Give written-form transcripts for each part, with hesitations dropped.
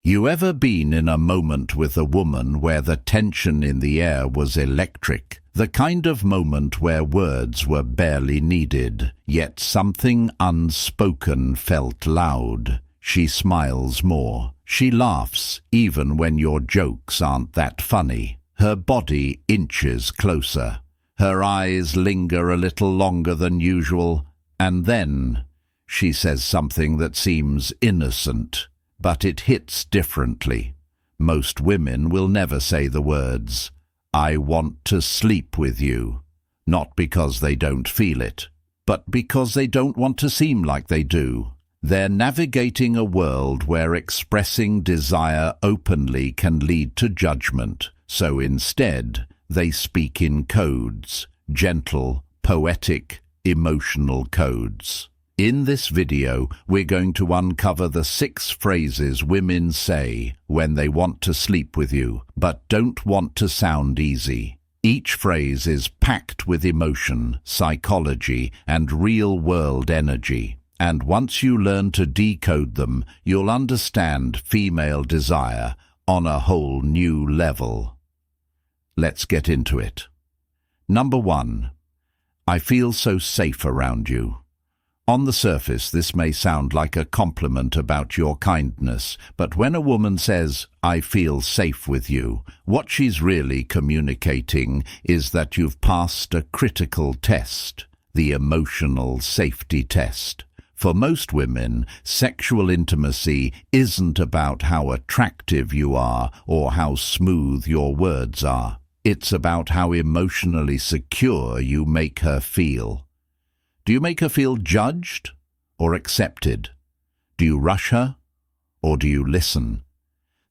You ever been in a moment with a woman where the tension in the air was electric? The kind of moment where words were barely needed, yet something unspoken felt loud. She smiles more. She laughs even when your jokes aren't that funny. Her body inches closer. Her eyes linger a little longer than usual, and then she says something that seems innocent, but it hits differently. Most women will never say the words, "I want to sleep with you," not because they don't feel it, but because they don't want to seem like they do. They're navigating a world where expressing desire openly can lead to judgment, so instead they speak in codes, gentle, poetic, emotional codes. In this video, we're going to uncover the 6 phrases women say when they want to sleep with you, but don't want to sound easy. Each phrase is packed with emotion, psychology, and real-world energy. And once you learn to decode them, you'll understand female desire on a whole new level. Let's get into it. Number 1. I feel so safe around you. On the surface, this may sound like a compliment about your kindness, but when a woman says, "I feel safe with you," what she's really communicating is that you've passed a critical test, the emotional safety test. For most women, sexual intimacy isn't about how attractive you are or how smooth your words are. It's about how emotionally secure you make her feel. Do you make her feel judged or accepted? Do you rush her or do you listen?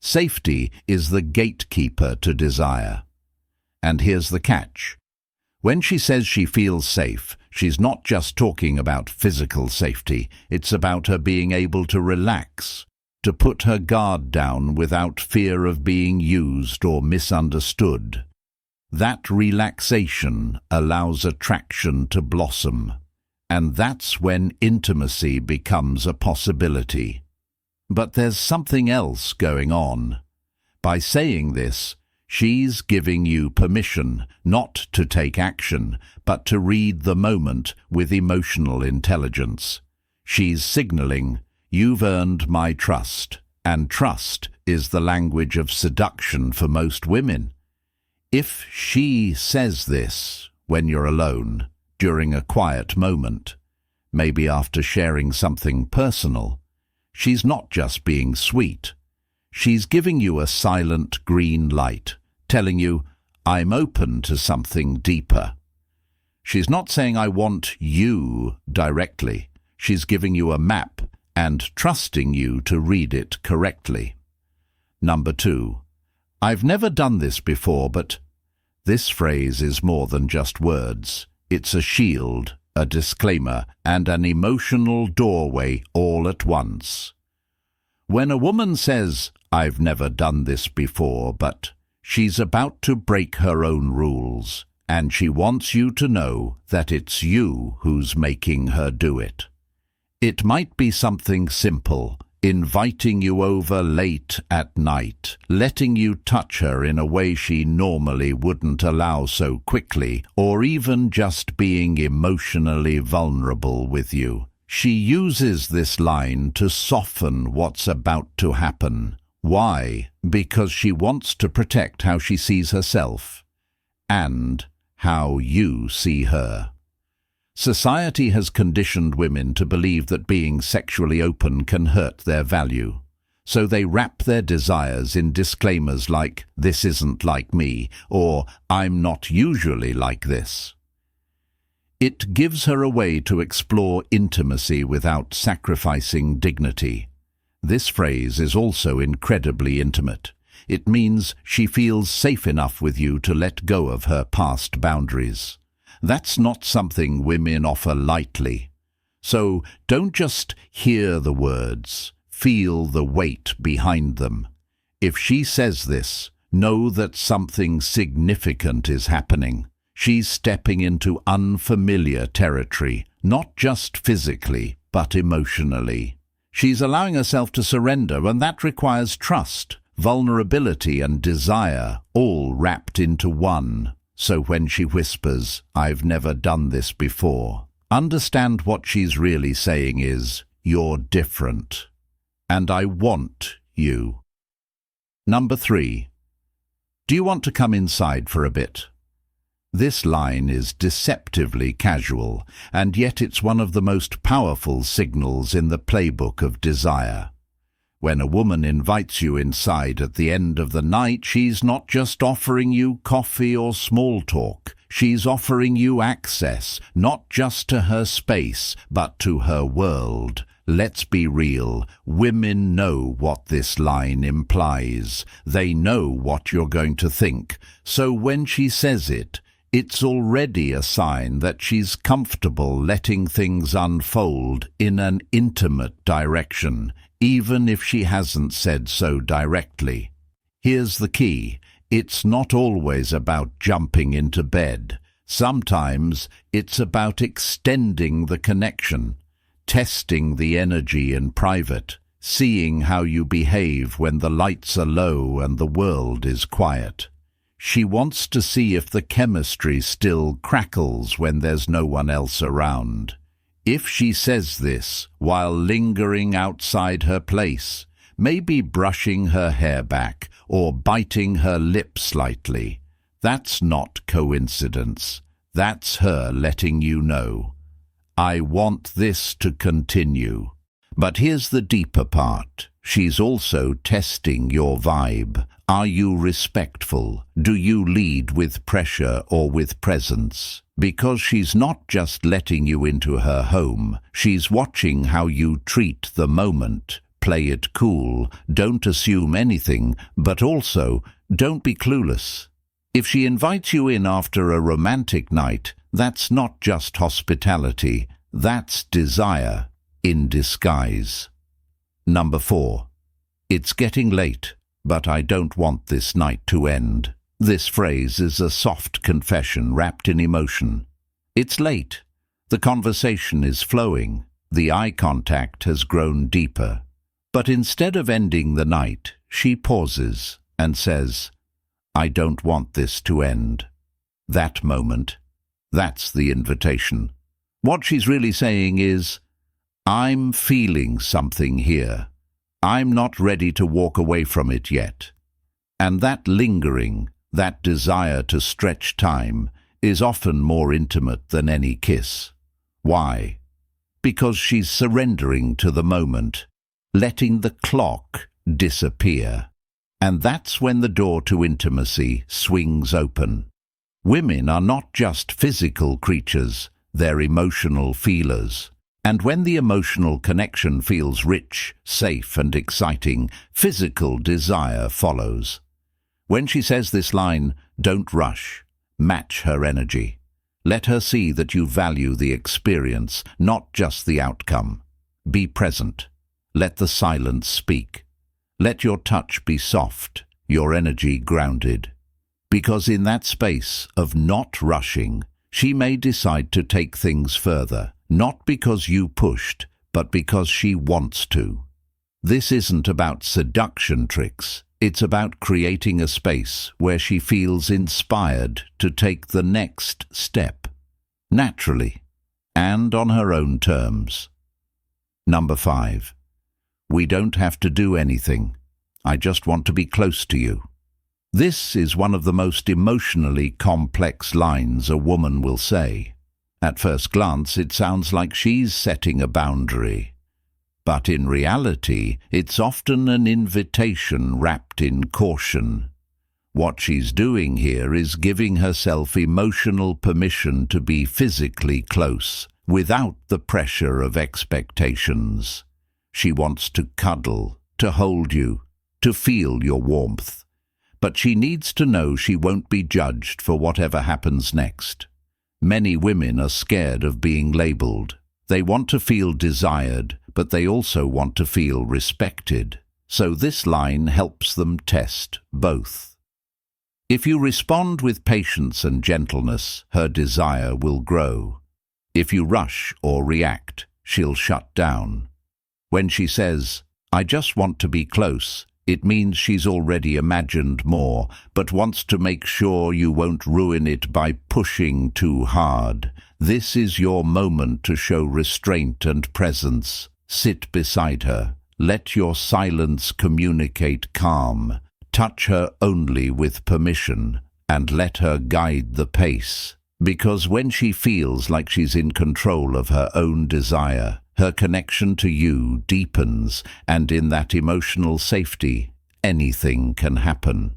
Safety is the gatekeeper to desire. And here's the catch. When she says she feels safe, she's not just talking about physical safety. It's about her being able to relax, to put her guard down without fear of being used or misunderstood. That relaxation allows attraction to blossom. And that's when intimacy becomes a possibility. But there's something else going on. By saying this, she's giving you permission not to take action, but to read the moment with emotional intelligence. She's signaling, "You've earned my trust," and trust is the language of seduction for most women. If she says this when you're alone, during a quiet moment, maybe after sharing something personal, she's not just being sweet. She's giving you a silent green light, telling you, "I'm open to something deeper." She's not saying "I want you" directly. She's giving you a map and trusting you to read it correctly. Number 2. I've never done this before, but this phrase is more than just words. It's a shield, a disclaimer, and an emotional doorway all at once. When a woman says, "I've never done this before," but she's about to break her own rules, and she wants you to know that it's you who's making her do it. It might be something simple, inviting you over late at night, letting you touch her in a way she normally wouldn't allow so quickly, or even just being emotionally vulnerable with you. She uses this line to soften what's about to happen. Why? Because she wants to protect how she sees herself and how you see her. Society has conditioned women to believe that being sexually open can hurt their value. So they wrap their desires in disclaimers like, "This isn't like me," or "I'm not usually like this." It gives her a way to explore intimacy without sacrificing dignity. This phrase is also incredibly intimate. It means she feels safe enough with you to let go of her past boundaries. That's not something women offer lightly. So don't just hear the words, feel the weight behind them. If she says this, know that something significant is happening. She's stepping into unfamiliar territory, not just physically, but emotionally. She's allowing herself to surrender, and that requires trust, vulnerability, and desire, all wrapped into one. So when she whispers, "I've never done this before," understand what she's really saying is, "You're different, and I want you." Number 3. Do you want to come inside for a bit? This line is deceptively casual, and yet it's one of the most powerful signals in the playbook of desire. When a woman invites you inside at the end of the night, she's not just offering you coffee or small talk. She's offering you access, not just to her space, but to her world. Let's be real, women know what this line implies. They know what you're going to think. So when she says it, it's already a sign that she's comfortable letting things unfold in an intimate direction, even if she hasn't said so directly. Here's the key. It's not always about jumping into bed. Sometimes it's about extending the connection, testing the energy in private, seeing how you behave when the lights are low and the world is quiet. She wants to see if the chemistry still crackles when there's no one else around. If she says this while lingering outside her place, maybe brushing her hair back or biting her lip slightly, that's not coincidence. That's her letting you know, "I want this to continue." But here's the deeper part. She's also testing your vibe. Are you respectful? Do you lead with pressure or with presence? Because she's not just letting you into her home, she's watching how you treat the moment. Play it cool, don't assume anything, but also don't be clueless. If she invites you in after a romantic night, that's not just hospitality, that's desire in disguise. Number 4. It's getting late, but I don't want this night to end. This phrase is a soft confession wrapped in emotion. It's late. The conversation is flowing. The eye contact has grown deeper. But instead of ending the night, she pauses and says, "I don't want this to end." That moment, that's the invitation. What she's really saying is, "I'm feeling something here. I'm not ready to walk away from it yet." And that lingering, that desire to stretch time, is often more intimate than any kiss. Why? Because she's surrendering to the moment, letting the clock disappear. And that's when the door to intimacy swings open. Women are not just physical creatures, they're emotional feelers. And when the emotional connection feels rich, safe, and exciting, physical desire follows. When she says this line, don't rush. Match her energy. Let her see that you value the experience, not just the outcome. Be present. Let the silence speak. Let your touch be soft, your energy grounded. Because in that space of not rushing, she may decide to take things further. Not because you pushed, but because she wants to. This isn't about seduction tricks. It's about creating a space where she feels inspired to take the next step, naturally, and on her own terms. Number 5. We don't have to do anything. I just want to be close to you. This is one of the most emotionally complex lines a woman will say. At first glance, it sounds like she's setting a boundary. But in reality, it's often an invitation wrapped in caution. What she's doing here is giving herself emotional permission to be physically close, without the pressure of expectations. She wants to cuddle, to hold you, to feel your warmth. But she needs to know she won't be judged for whatever happens next. Many women are scared of being labeled. They want to feel desired, but they also want to feel respected. So this line helps them test both. If you respond with patience and gentleness, her desire will grow. If you rush or react, she'll shut down. When she says, "I just want to be close," it means she's already imagined more, but wants to make sure you won't ruin it by pushing too hard. This is your moment to show restraint and presence. Sit beside her. Let your silence communicate calm. Touch her only with permission, and let her guide the pace. Because when she feels like she's in control of her own desire, her connection to you deepens, and in that emotional safety, anything can happen.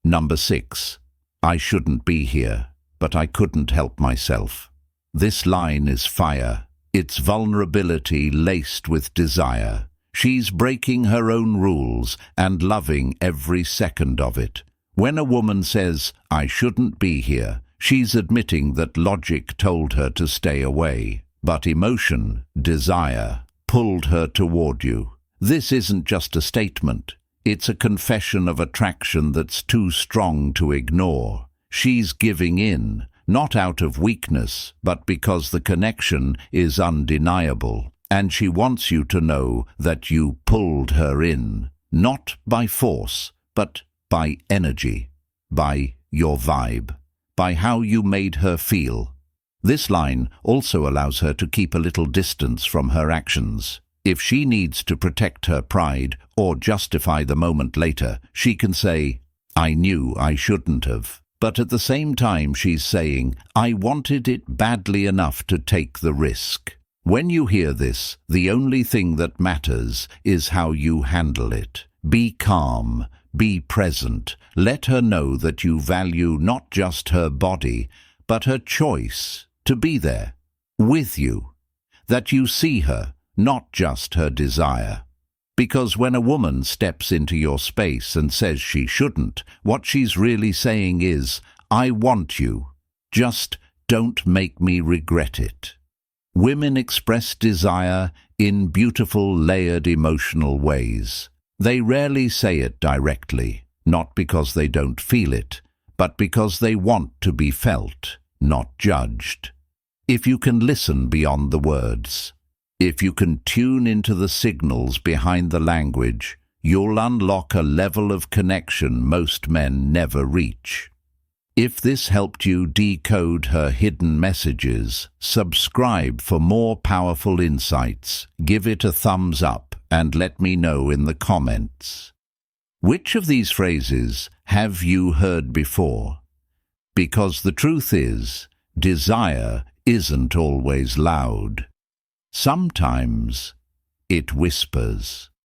Number 6. I shouldn't be here, but I couldn't help myself. This line is fire. It's vulnerability laced with desire. She's breaking her own rules and loving every second of it. When a woman says, "I shouldn't be here," she's admitting that logic told her to stay away, but emotion, desire, pulled her toward you. This isn't just a statement. It's a confession of attraction that's too strong to ignore. She's giving in, not out of weakness, but because the connection is undeniable. And she wants you to know that you pulled her in, not by force, but by energy, by your vibe, by how you made her feel. This line also allows her to keep a little distance from her actions. If she needs to protect her pride or justify the moment later, she can say, "I knew I shouldn't have." But at the same time she's saying, "I wanted it badly enough to take the risk." When you hear this, the only thing that matters is how you handle it. Be calm, be present. Let her know that you value not just her body, but her choice to be there, with you. That you see her, not just her desire. Because when a woman steps into your space and says she shouldn't, what she's really saying is, "I want you. Just don't make me regret it." Women express desire in beautiful, layered emotional ways. They rarely say it directly, not because they don't feel it, but because they want to be felt, not judged. If you can listen beyond the words, if you can tune into the signals behind the language, you'll unlock a level of connection most men never reach. If this helped you decode her hidden messages, subscribe for more powerful insights, give it a thumbs up, and let me know in the comments. Which of these phrases have you heard before? Because the truth is, desire isn't always loud. Sometimes it whispers.